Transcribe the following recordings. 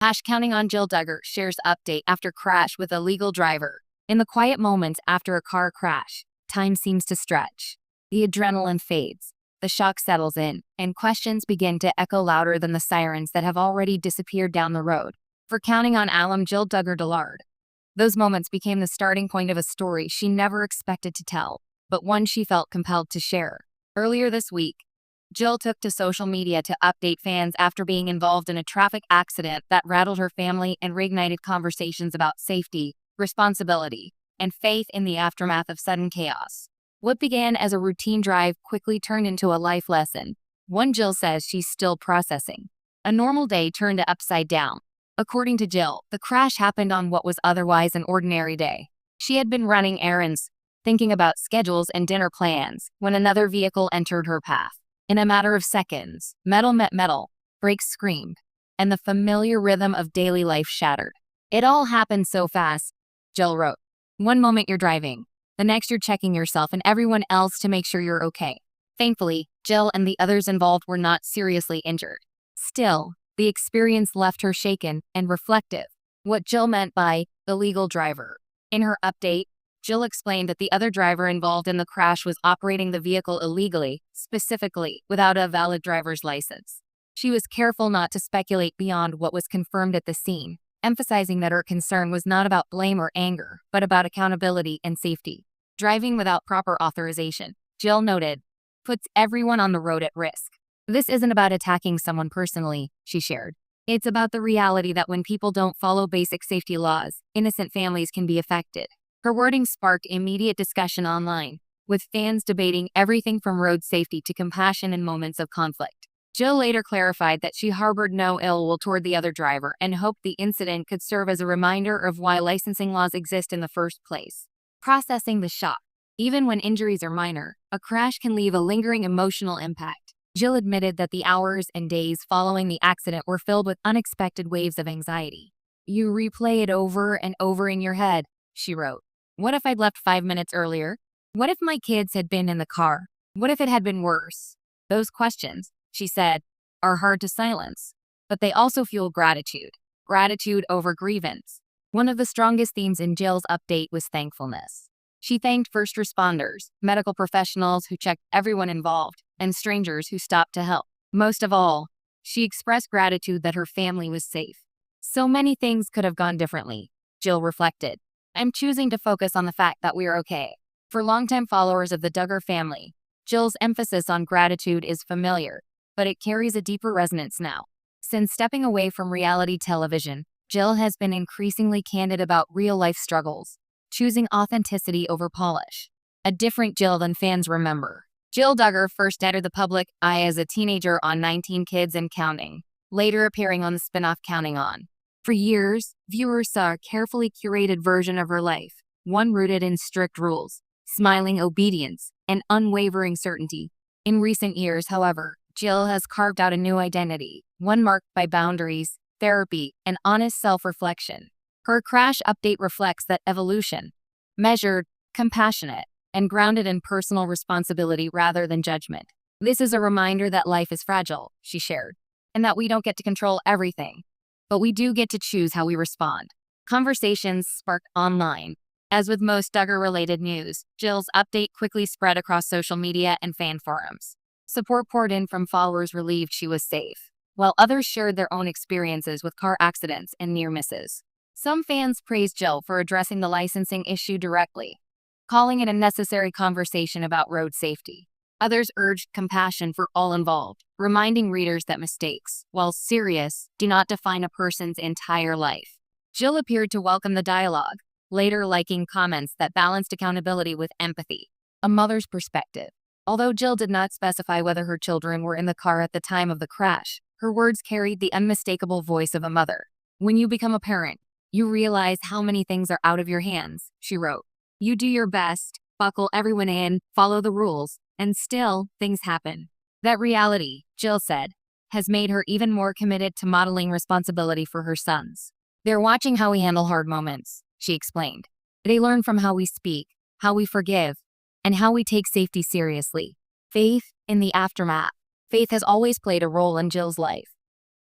Counting on Jill Duggar shares update after crash with a legal driver. In the quiet moments after a car crash, time seems to stretch. The adrenaline fades, the shock settles in, and questions begin to echo louder than the sirens that have already disappeared down the road. For counting on alum Jill Duggar Dillard. Those moments became the starting point of a story she never expected to tell, but one she felt compelled to share. Earlier this week, Jill took to social media to update fans after being involved in a traffic accident that rattled her family and reignited conversations about safety, responsibility, and faith in the aftermath of sudden chaos. What began as a routine drive quickly turned into a life lesson, one Jill says she's still processing. A normal day turned upside down. According to Jill, the crash happened on what was otherwise an ordinary day. She had been running errands, thinking about schedules and dinner plans, when another vehicle entered her path. In a matter of seconds, metal met metal, brakes screamed, and the familiar rhythm of daily life shattered. It all happened so fast, Jill wrote. One moment you're driving, the next you're checking yourself and everyone else to make sure you're okay. Thankfully, Jill and the others involved were not seriously injured. Still, the experience left her shaken and reflective. What Jill meant by illegal driver. In her update, Jill explained that the other driver involved in the crash was operating the vehicle illegally, specifically without a valid driver's license. She was careful not to speculate beyond what was confirmed at the scene, emphasizing that her concern was not about blame or anger, but about accountability and safety. Driving without proper authorization, Jill noted, puts everyone on the road at risk. This isn't about attacking someone personally, she shared. It's about the reality that when people don't follow basic safety laws, innocent families can be affected. Her wording sparked immediate discussion online, with fans debating everything from road safety to compassion in moments of conflict. Jill later clarified that she harbored no ill will toward the other driver and hoped the incident could serve as a reminder of why licensing laws exist in the first place. Processing the shock. Even when injuries are minor, a crash can leave a lingering emotional impact. Jill admitted that the hours and days following the accident were filled with unexpected waves of anxiety. You replay it over and over in your head, she wrote. What if I'd left 5 minutes earlier? What if my kids had been in the car? What if it had been worse? Those questions, she said, are hard to silence, but they also fuel gratitude. Gratitude over grievance. One of the strongest themes in Jill's update was thankfulness. She thanked first responders, medical professionals who checked everyone involved, and strangers who stopped to help. Most of all, she expressed gratitude that her family was safe. So many things could have gone differently, Jill reflected. I'm choosing to focus on the fact that we're okay. For longtime followers of the Duggar family, Jill's emphasis on gratitude is familiar, but it carries a deeper resonance now. Since stepping away from reality television, Jill has been increasingly candid about real-life struggles, choosing authenticity over polish. A different Jill than fans remember. Jill Duggar first entered the public eye as a teenager on 19 Kids and Counting, later appearing on the spin-off Counting On. For years, viewers saw a carefully curated version of her life, one rooted in strict rules, smiling obedience, and unwavering certainty. In recent years, however, Jill has carved out a new identity, one marked by boundaries, therapy, and honest self-reflection. Her crash update reflects that evolution, measured, compassionate, and grounded in personal responsibility rather than judgment. This is a reminder that life is fragile, she shared, and that we don't get to control everything. But we do get to choose how we respond. Conversations sparked online. As with most Duggar-related news, Jill's update quickly spread across social media and fan forums. Support poured in from followers relieved she was safe, while others shared their own experiences with car accidents and near misses. Some fans praised Jill for addressing the licensing issue directly, calling it a necessary conversation about road safety. Others urged compassion for all involved, reminding readers that mistakes, while serious, do not define a person's entire life. Jill appeared to welcome the dialogue, later liking comments that balanced accountability with empathy, a mother's perspective. Although Jill did not specify whether her children were in the car at the time of the crash, her words carried the unmistakable voice of a mother. When you become a parent, you realize how many things are out of your hands, she wrote. You do your best, buckle everyone in, follow the rules, and still, things happen. That reality, Jill said, has made her even more committed to modeling responsibility for her sons. They're watching how we handle hard moments, she explained. They learn from how we speak, how we forgive, and how we take safety seriously. Faith in the aftermath. Faith has always played a role in Jill's life.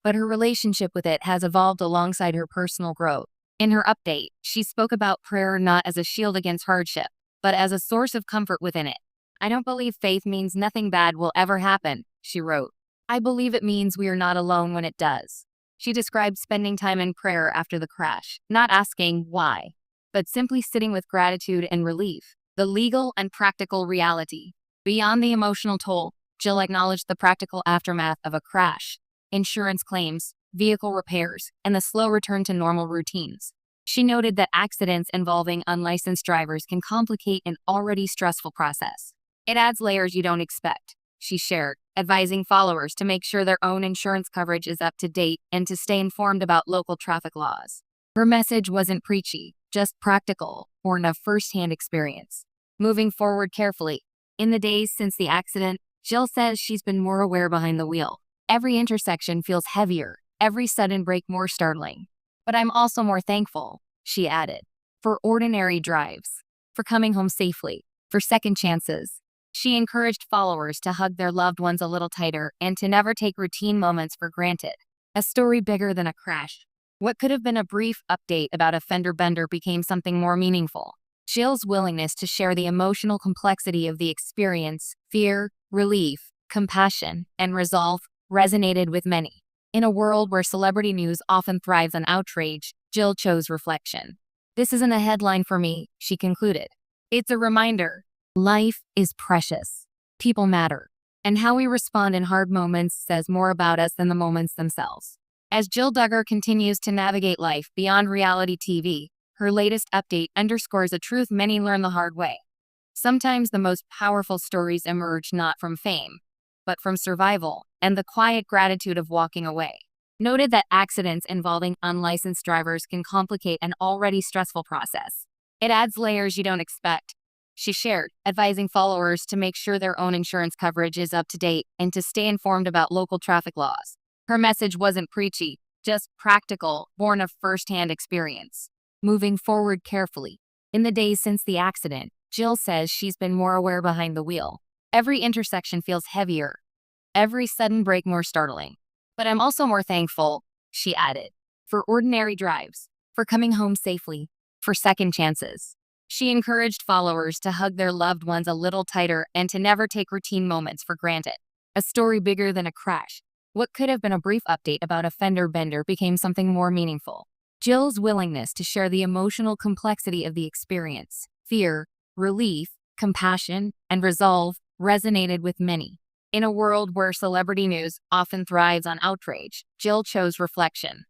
but her relationship with it has evolved alongside her personal growth. In her update, she spoke about prayer not as a shield against hardship, but as a source of comfort within it. "I don't believe faith means nothing bad will ever happen," she wrote. "I believe it means we are not alone when it does." She described spending time in prayer after the crash, not asking why, but simply sitting with gratitude and relief. The legal and practical reality. Beyond the emotional toll, Jill acknowledged the practical aftermath of a crash: insurance claims, vehicle repairs, and the slow return to normal routines. She noted that accidents involving unlicensed drivers can complicate an already stressful process. "It adds layers you don't expect," she shared, advising followers to make sure their own insurance coverage is up to date and to stay informed about local traffic laws. Her message wasn't preachy, just practical, born of first-hand experience. Moving forward carefully. In the days since the accident, Jill says she's been more aware behind the wheel. "Every intersection feels heavier, every sudden break more startling. But I'm also more thankful," she added, "for ordinary drives, for coming home safely, for second chances." She encouraged followers to hug their loved ones a little tighter and to never take routine moments for granted. A story bigger than a crash. What could have been a brief update about a fender bender became something more meaningful. Jill's willingness to share the emotional complexity of the experience, fear, relief, compassion, and resolve, resonated with many. In a world where celebrity news often thrives on outrage, Jill chose reflection. "This isn't a headline for me," she concluded. "It's a reminder. Life is precious. People matter. And how we respond in hard moments says more about us than the moments themselves." As Jill Duggar continues to navigate life beyond reality TV, her latest update underscores a truth many learn the hard way. Sometimes the most powerful stories emerge not from fame, but from survival and the quiet gratitude of walking away. Noted that accidents involving unlicensed drivers can complicate an already stressful process. "It adds layers you don't expect," she shared, advising followers to make sure their own insurance coverage is up to date and to stay informed about local traffic laws. Her message wasn't preachy, just practical, born of first-hand experience. Moving forward carefully. In the days since the accident, Jill says she's been more aware behind the wheel. "Every intersection feels heavier, every sudden break more startling. But I'm also more thankful," she added, "for ordinary drives, for coming home safely, for second chances." She encouraged followers to hug their loved ones a little tighter and to never take routine moments for granted. A story bigger than a crash. What could have been a brief update about a fender bender became something more meaningful. Jill's willingness to share the emotional complexity of the experience, fear, relief, compassion, and resolve, resonated with many. In a world where celebrity news often thrives on outrage, Jill chose reflection.